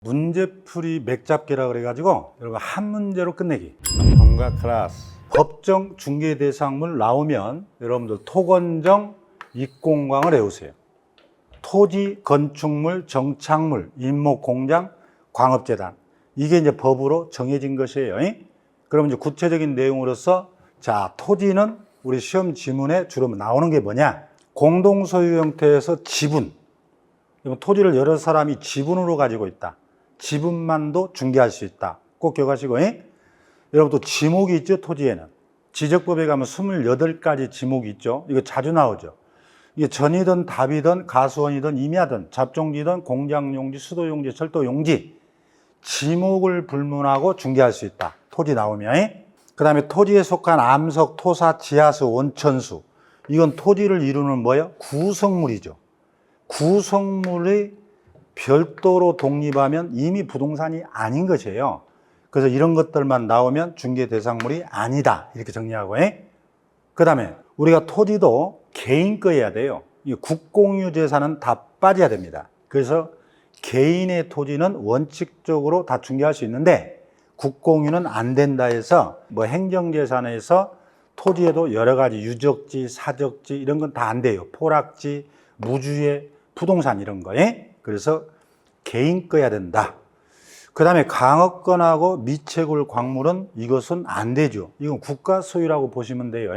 문제풀이 맥잡기라 그래가지고 여러분 한 문제로 끝내기. 통과 클래스. 법정 중개 대상물 나오면 여러분들 토건정 입공광을 외우세요. 토지, 건축물, 정착물, 임목, 공장, 광업재단. 이게 이제 법으로 정해진 것이에요. 그럼 이제 구체적인 내용으로서 자, 토지는 우리 시험 지문에 주로 나오는 게 뭐냐? 공동소유 형태에서 지분. 토지를 여러 사람이 지분으로 가지고 있다. 지분만도 중개할 수 있다. 꼭 기억하시고. 여러분 또 지목이 있죠, 토지에는. 지적법에 가면 28가지 지목이 있죠. 이거 자주 나오죠. 이게 전이든 답이든 가수원이든 임야든 잡종지든 공장용지, 수도용지, 철도용지 지목을 불문하고 중개할 수 있다. 토지 나오면. 그 다음에 토지에 속한 암석, 토사, 지하수, 온천수. 이건 토지를 이루는 뭐예요? 구성물이죠. 구성물이 별도로 독립하면 이미 부동산이 아닌 것이에요. 그래서 이런 것들만 나오면 중개 대상물이 아니다. 이렇게 정리하고. 그 다음에 우리가 토지도 개인 거여야 돼요. 이 국공유 재산은 다 빠져야 됩니다. 그래서 개인의 토지는 원칙적으로 다 중개할 수 있는데 국공유는 안 된다 해서 뭐 행정재산에서 토지에도 여러 가지 유적지, 사적지 이런 건 다 안 돼요. 포락지, 무주의 부동산 이런 거에. 그래서 개인 거야 된다. 그 다음에 강업권하고 미채굴 광물은 이것은 안 되죠. 이건 국가 소유라고 보시면 돼요.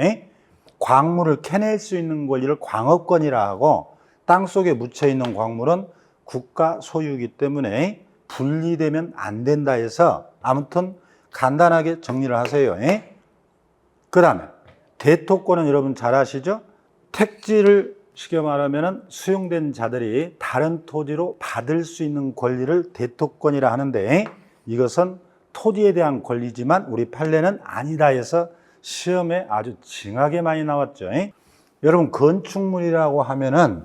광물을 캐낼 수 있는 권리를 광업권이라 하고 땅속에 묻혀 있는 광물은 국가 소유이기 때문에 분리되면 안 된다 해서 아무튼 간단하게 정리를 하세요. 그 다음에 대토권은 여러분 잘 아시죠? 택지를 쉽게 말하면 수용된 자들이 다른 토지로 받을 수 있는 권리를 대토권이라 하는데 이것은 토지에 대한 권리지만 우리 판례는 아니다 해서 시험에 아주 징하게 많이 나왔죠. 여러분 건축물이라고 하면은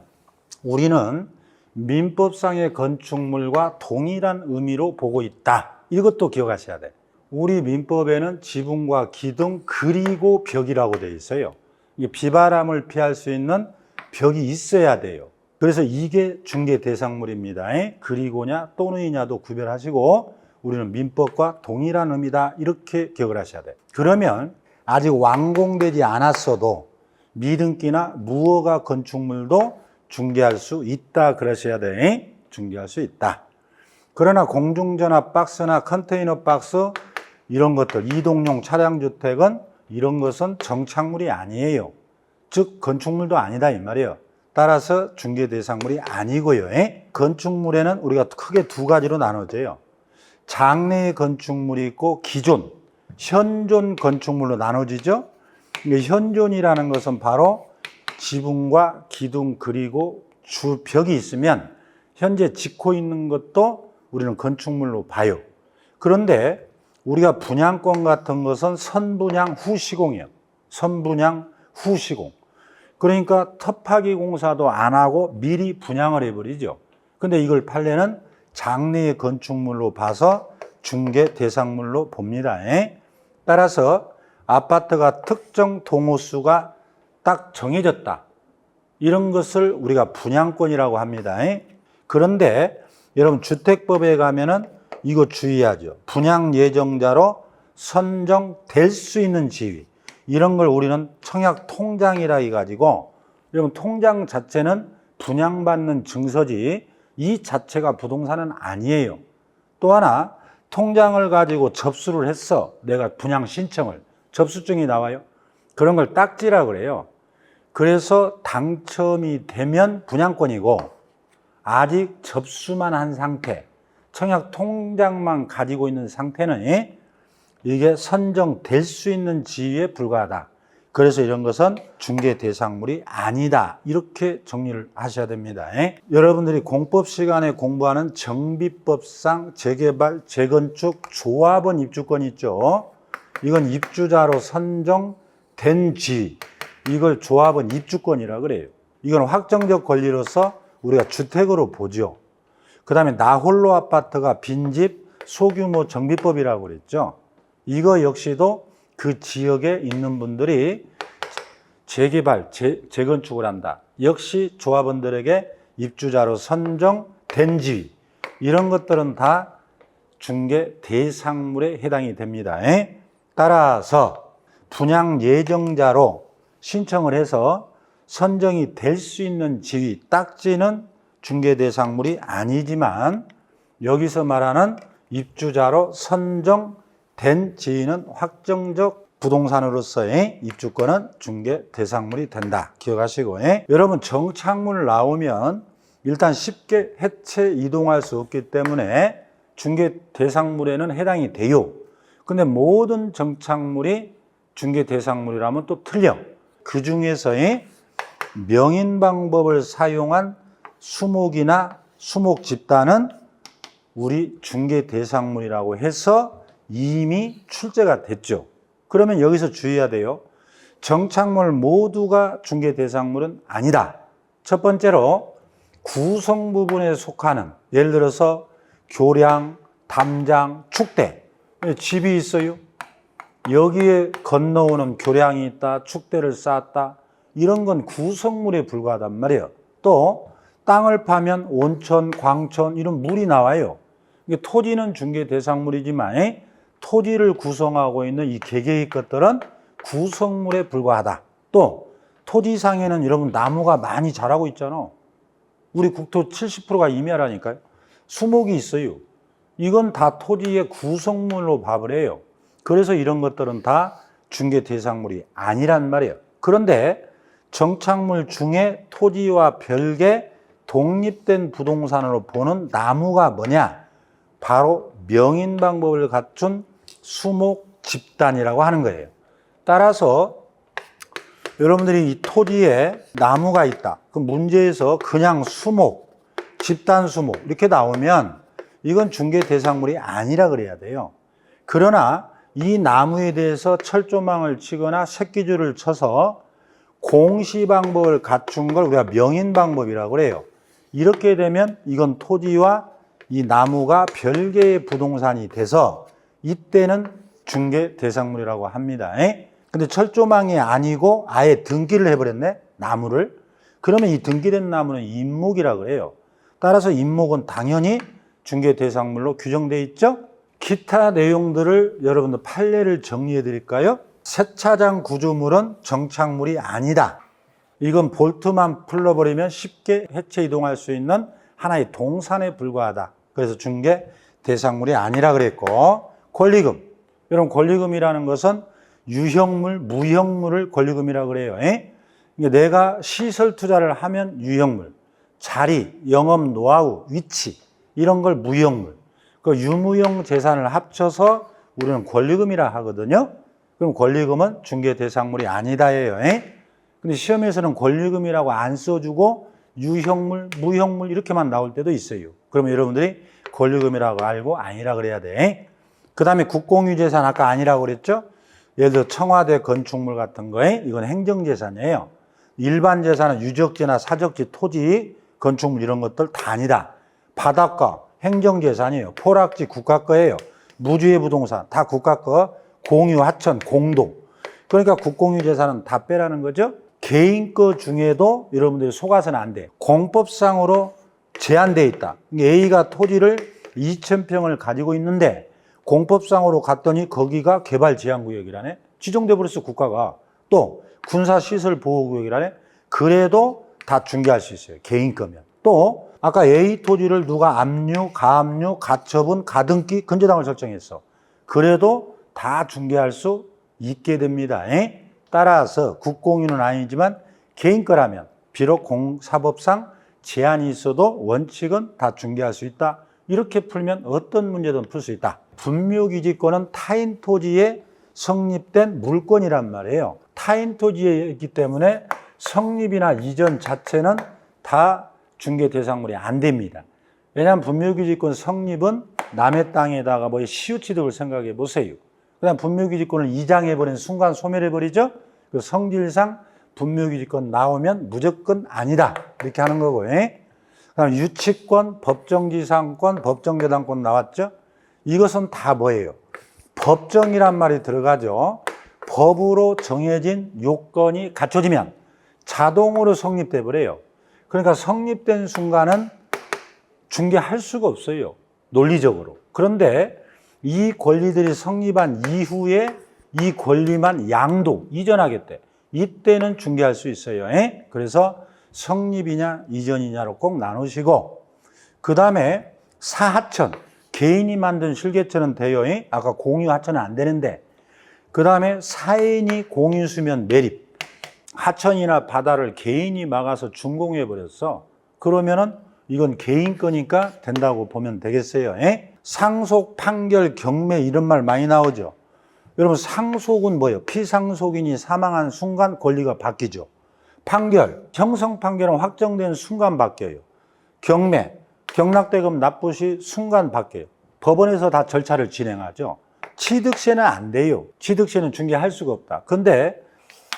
우리는 민법상의 건축물과 동일한 의미로 보고 있다. 이것도 기억하셔야 돼. 우리 민법에는 지붕과 기둥 그리고 벽이라고 되어 있어요. 이게 비바람을 피할 수 있는 벽이 있어야 돼요. 그래서 이게 중개 대상물입니다. 그리고냐 또는이냐도 구별하시고 우리는 민법과 동일한 의미다 이렇게 기억을 하셔야 돼요. 그러면 아직 완공되지 않았어도 미등기나 무허가 건축물도 중개할 수 있다 그러셔야 돼. 중개할 수 있다. 그러나 공중전화 박스나 컨테이너 박스 이런 것들 이동용 차량주택은 이런 것은 정착물이 아니에요. 즉 건축물도 아니다 이 말이에요. 따라서 중개 대상물이 아니고요. 건축물에는 우리가 크게 두 가지로 나눠져요. 장래의 건축물이 있고 기존, 현존 건축물로 나눠지죠. 현존이라는 것은 바로 지붕과 기둥 그리고 주벽이 있으면 현재 짓고 있는 것도 우리는 건축물로 봐요. 그런데 우리가 분양권 같은 것은 선분양 후 시공이에요. 선분양 후 시공. 그러니까 터파기 공사도 안 하고 미리 분양을 해버리죠. 근데 이걸 판례는 장래의 건축물로 봐서 중개 대상물로 봅니다. 따라서 아파트가 특정 동호수가 딱 정해졌다. 이런 것을 우리가 분양권이라고 합니다. 그런데 여러분 주택법에 가면은 이거 주의하죠. 분양 예정자로 선정될 수 있는 지위. 이런 걸 우리는 청약 통장이라 해가지고 여러분 통장 자체는 분양받는 증서지 이 자체가 부동산은 아니에요. 또 하나 통장을 가지고 접수를 했어. 내가 분양 신청을. 접수증이 나와요. 그런 걸 딱지라 그래요. 그래서 당첨이 되면 분양권이고 아직 접수만 한 상태, 청약 통장만 가지고 있는 상태는 이게 선정될 수 있는 지위에 불과하다. 그래서 이런 것은 중개 대상물이 아니다. 이렇게 정리를 하셔야 됩니다. 여러분들이 공법 시간에 공부하는 정비법상 재개발, 재건축, 조합원 입주권 있죠. 이건 입주자로 선정된 지위. 이걸 조합원 입주권이라 그래요. 이건 확정적 권리로서 우리가 주택으로 보죠. 그 다음에 나홀로 아파트가 빈집 소규모 정비법이라고 그랬죠. 이거 역시도 그 지역에 있는 분들이 재개발, 재건축을 한다. 역시 조합원들에게 입주자로 선정된 지위. 이런 것들은 다 중개 대상물에 해당이 됩니다. 따라서 분양 예정자로 신청을 해서 선정이 될 수 있는 지위, 딱지는 중개 대상물이 아니지만 여기서 말하는 입주자로 선정된 지위는 확정적 부동산으로서의 입주권은 중개 대상물이 된다. 기억하시고, 여러분 정착물 나오면 일단 쉽게 해체 이동할 수 없기 때문에 중개 대상물에는 해당이 돼요. 근데 모든 정착물이 중개 대상물이라면 또 틀려. 그 중에서의 명인 방법을 사용한 수목이나 수목 집단은 우리 중개 대상물이라고 해서 이미 출제가 됐죠. 그러면 여기서 주의해야 돼요. 정착물 모두가 중개 대상물은 아니다. 첫 번째로 구성 부분에 속하는, 예를 들어서 교량, 담장, 축대. 집이 있어요. 여기에 건너오는 교량이 있다, 축대를 쌓았다. 이런 건 구성물에 불과하단 말이에요. 또 땅을 파면 온천, 광천 이런 물이 나와요. 토지는 중개 대상물이지만 토지를 구성하고 있는 이 개개의 것들은 구성물에 불과하다. 또 토지상에는 여러분 나무가 많이 자라고 있잖아. 우리 국토 70%가 임야라니까요. 수목이 있어요. 이건 다 토지의 구성물로 밥을 해요. 그래서 이런 것들은 다 중개 대상물이 아니란 말이에요. 그런데 정착물 중에 토지와 별개 독립된 부동산으로 보는 나무가 뭐냐? 바로 명인 방법을 갖춘 수목 집단이라고 하는 거예요. 따라서 여러분들이 이 토지에 나무가 있다. 그 문제에서 그냥 수목, 집단 수목 이렇게 나오면 이건 중개 대상물이 아니라 그래야 돼요. 그러나 이 나무에 대해서 철조망을 치거나 새끼줄을 쳐서 공시 방법을 갖춘 걸 우리가 명인 방법이라고 그래요. 이렇게 되면 이건 토지와 이 나무가 별개의 부동산이 돼서 이때는 중개 대상물이라고 합니다. 근데 철조망이 아니고 아예 등기를 해버렸네, 나무를. 그러면 이 등기된 나무는 인목이라고 해요. 따라서 인목은 당연히 중개 대상물로 규정되어 있죠. 기타 내용들을 여러분들 판례를 정리해 드릴까요? 세차장 구조물은 정착물이 아니다. 이건 볼트만 풀러버리면 쉽게 해체 이동할 수 있는 하나의 동산에 불과하다. 그래서 중개 대상물이 아니라 그랬고, 권리금. 여러분 권리금이라는 것은 유형물, 무형물을 권리금이라고 그래요. 내가 시설 투자를 하면 유형물, 자리, 영업, 노하우, 위치 이런 걸 무형물. 그 유무형 재산을 합쳐서 우리는 권리금이라 하거든요. 그럼 권리금은 중개 대상물이 아니다예요. 근데 시험에서는 권리금이라고 안 써주고 유형물, 무형물 이렇게만 나올 때도 있어요. 그러면 여러분들이 권리금이라고 알고 아니라 그래야 돼. 그 다음에 국공유재산 아까 아니라고 그랬죠? 예를 들어 청와대 건축물 같은 거에 이건 행정재산이에요. 일반 재산은 유적지나 사적지, 토지, 건축물 이런 것들 다 아니다. 바닷가, 행정재산이에요. 포락지 국가 거예요. 무주의 부동산 다 국가 거, 공유, 하천, 공동. 그러니까 국공유재산은 다 빼라는 거죠. 개인 거 중에도 여러분들이 속아서는 안 돼. 공법상으로 제한되어 있다. A가 토지를 2,000평을 가지고 있는데 공법상으로 갔더니 거기가 개발제한구역이라네. 지정돼 버렸어, 국가가. 또 군사시설보호구역이라네. 그래도 다 중개할 수 있어요, 개인 거면. 또 아까 A 토지를 누가 압류, 가압류, 가처분, 가등기, 근저당을 설정했어. 그래도 다 중개할 수 있게 됩니다. 따라서 국공유는 아니지만 개인 거라면 비록 공사법상 제한이 있어도 원칙은 다 중개할 수 있다. 이렇게 풀면 어떤 문제든 풀 수 있다. 분묘기지권은 타인 토지에 성립된 물권이란 말이에요. 타인 토지에 있기 때문에 성립이나 이전 자체는 다 중개 대상물이 안 됩니다. 왜냐하면 분묘기지권 성립은 남의 땅에다가 뭐 시우취득을 생각해 보세요. 그다음 분묘기지권을 이장해버린 순간 소멸해버리죠. 그 성질상 분묘기지권 나오면 무조건 아니다 이렇게 하는 거고. 그다음 유치권, 법정지상권, 법정재단권 나왔죠. 이것은 다 뭐예요? 법정이란 말이 들어가죠. 법으로 정해진 요건이 갖춰지면 자동으로 성립돼 버려요. 그러니까 성립된 순간은 중개할 수가 없어요. 논리적으로. 그런데 이 권리들이 성립한 이후에 이 권리만 양도, 이전하겠대. 이때는 중개할 수 있어요. 그래서 성립이냐 이전이냐로 꼭 나누시고, 그 다음에 사하천, 개인이 만든 실개천은 돼요. 아까 공유하천은 안 되는데, 그 다음에 사인이 공유수면 매립, 하천이나 바다를 개인이 막아서 준공해 버렸어. 그러면은 이건 개인 거니까 된다고 보면 되겠어요. 상속, 판결, 경매 이런 말 많이 나오죠. 여러분 상속은 뭐예요? 피상속인이 사망한 순간 권리가 바뀌죠. 판결, 형성 판결은 확정된 순간 바뀌어요. 경매, 경락대금 납부 시 순간 바뀌어요. 법원에서 다 절차를 진행하죠. 취득세는 안 돼요. 취득세는 중개할 수가 없다. 근데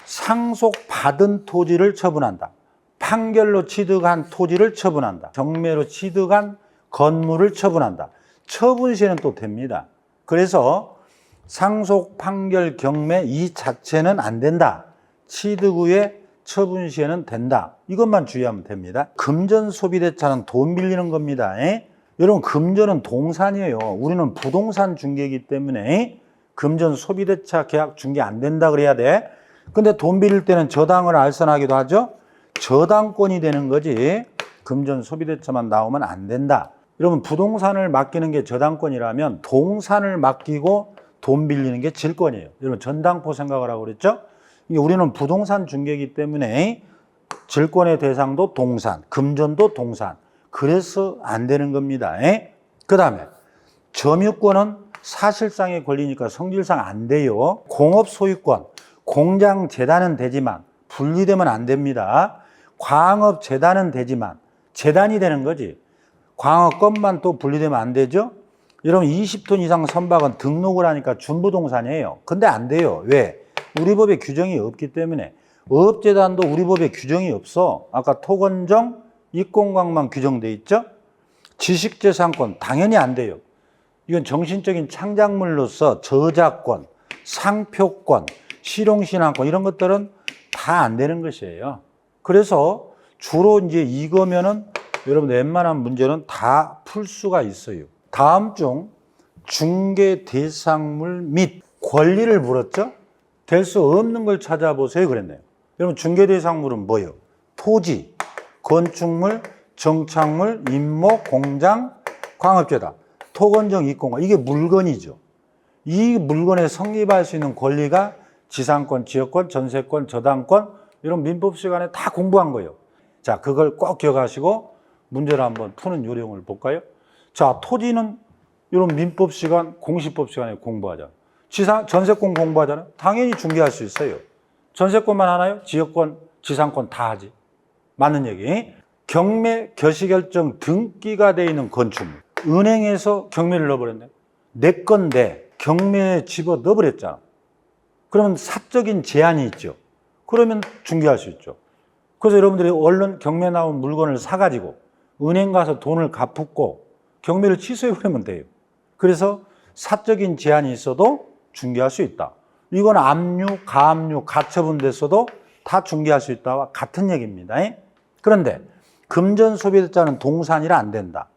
상속받은 토지를 처분한다. 판결로 취득한 토지를 처분한다. 경매로 취득한 건물을 처분한다. 처분시에는 또 됩니다. 그래서 상속, 판결, 경매 이 자체는 안 된다. 취득 후에 처분시에는 된다. 이것만 주의하면 됩니다. 금전 소비대차는 돈 빌리는 겁니다. 여러분 금전은 동산이에요. 우리는 부동산 중개이기 때문에 금전 소비대차 계약 중개 안 된다 그래야 돼. 근데 돈 빌릴 때는 저당을 알선하기도 하죠. 저당권이 되는 거지 금전 소비대차만 나오면 안 된다. 여러분 부동산을 맡기는 게 저당권이라면 동산을 맡기고 돈 빌리는 게 질권이에요. 여러분 전당포 생각을 하고 그랬죠. 우리는 부동산 중개이기 때문에 질권의 대상도 동산, 금전도 동산. 그래서 안 되는 겁니다. 그 다음에 점유권은 사실상의 권리니까 성질상 안 돼요. 공업 소유권, 공장 재단은 되지만 분리되면 안 됩니다. 광업 재단은 되지만 재단이 되는 거지. 광업 것만 또 분리되면 안 되죠. 여러분 20톤 이상 선박은 등록을 하니까 준부동산이에요. 근데 안 돼요. 왜? 우리 법에 규정이 없기 때문에. 어업재단도 우리 법에 규정이 없어. 아까 토건정, 입공광만 규정돼 있죠. 지식재산권 당연히 안 돼요. 이건 정신적인 창작물로서 저작권, 상표권, 실용신앙권 이런 것들은 다 안 되는 것이에요. 그래서 주로 이제 이거면은 여러분 웬만한 문제는 다 풀 수가 있어요. 다음 중 중개 대상물 및 권리를 물었죠? 될 수 없는 걸 찾아보세요 그랬네요. 여러분 중개 대상물은 뭐예요? 토지, 건축물, 정착물, 임목, 공장, 광업재다. 토건정, 입공권 이게 물건이죠. 이 물건에 성립할 수 있는 권리가 지상권, 지역권, 전세권, 저당권 이런 민법 시간에 다 공부한 거예요. 자, 그걸 꼭 기억하시고 문제를 한번 푸는 요령을 볼까요? 자, 토지는 이런 민법 시간, 공시법 시간에 공부하잖아요. 전세권 공부하잖아요. 당연히 중개할 수 있어요. 전세권만 하나요? 지역권, 지상권 다 하지. 맞는 얘기. 경매, 겨시결정 등기가 돼 있는 건축물. 은행에서 경매를 넣어버렸네. 내 건데 경매에 집어 넣어버렸잖아. 그러면 사적인 제한이 있죠. 그러면 중개할 수 있죠. 그래서 여러분들이 얼른 경매 나온 물건을 사가지고 은행 가서 돈을 갚고 경매를 취소해버리면 돼요. 그래서 사적인 제한이 있어도 중개할 수 있다. 이건 압류, 가압류, 가처분 됐어도 다 중개할 수 있다와 같은 얘기입니다. 그런데 금전소비대차는 동산이라 안 된다.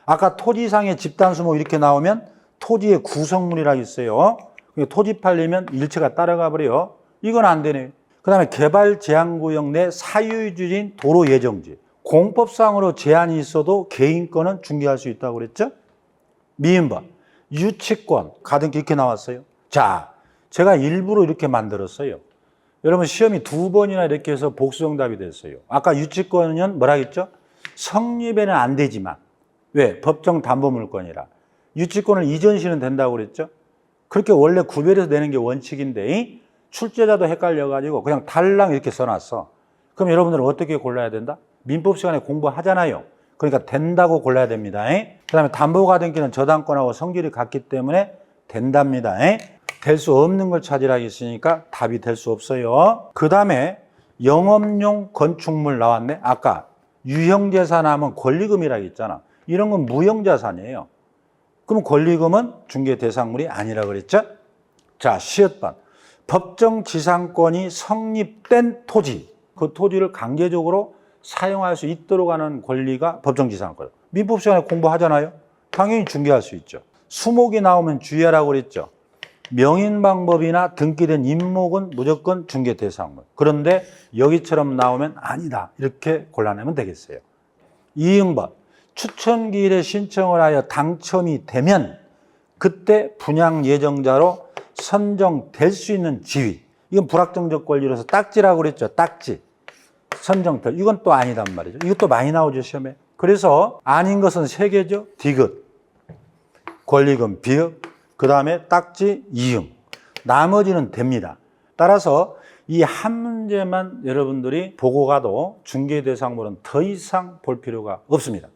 아까 토지상의 집단수목 이렇게 나오면 토지의 구성물이라고 있어요. 토지 팔리면 일체가 따라가 버려요. 이건 안 되네요. 그 다음에 개발 제한구역 내 사유주진 도로 예정지. 공법상으로 제한이 있어도 개인권은 중개할 수 있다고 그랬죠? 미인번. 유치권. 가등기 이렇게 나왔어요. 자, 제가 일부러 이렇게 만들었어요. 여러분 시험이 2번이나 이렇게 해서 복수정답이 됐어요. 아까 유치권은 뭐라 했죠? 성립에는 안 되지만. 왜? 법정 담보물권이라. 유치권을 이전시는 된다고 그랬죠? 그렇게 원래 구별해서 내는 게 원칙인데 출제자도 헷갈려가지고 그냥 달랑 이렇게 써놨어. 그럼 여러분들은 어떻게 골라야 된다? 민법 시간에 공부하잖아요. 그러니까 된다고 골라야 됩니다. 그 다음에 담보가등기는 저당권하고 성질이 같기 때문에 된답니다. 될 수 없는 걸 찾으라고 했으니까 답이 될 수 없어요. 그 다음에 영업용 건축물 나왔네. 아까 유형재산 하면 권리금이라고 했잖아. 이런 건 무형자산이에요. 그럼 권리금은 중개 대상물이 아니라 그랬죠? 자, 시옷반. 법정 지상권이 성립된 토지. 그 토지를 강제적으로 사용할 수 있도록 하는 권리가 법정 지상권. 민법 시간에 공부하잖아요. 당연히 중개할 수 있죠. 수목이 나오면 주의하라고 그랬죠. 명인 방법이나 등기된 임목은 무조건 중개 대상물. 그런데 여기처럼 나오면 아니다. 이렇게 골라내면 되겠어요. 이응번 추천기일에 신청을 하여 당첨이 되면 그때 분양 예정자로 선정될 수 있는 지위. 이건 불확정적 권리로서 딱지라고 그랬죠. 딱지. 선정될. 이건 또 아니단 말이죠. 이것도 많이 나오죠, 시험에. 그래서 아닌 것은 세 개죠. 디귿, 권리금, 비읍, 그 다음에 딱지, 이응. 나머지는 됩니다. 따라서 이 한 문제만 여러분들이 보고 가도 중개대상물은 더 이상 볼 필요가 없습니다.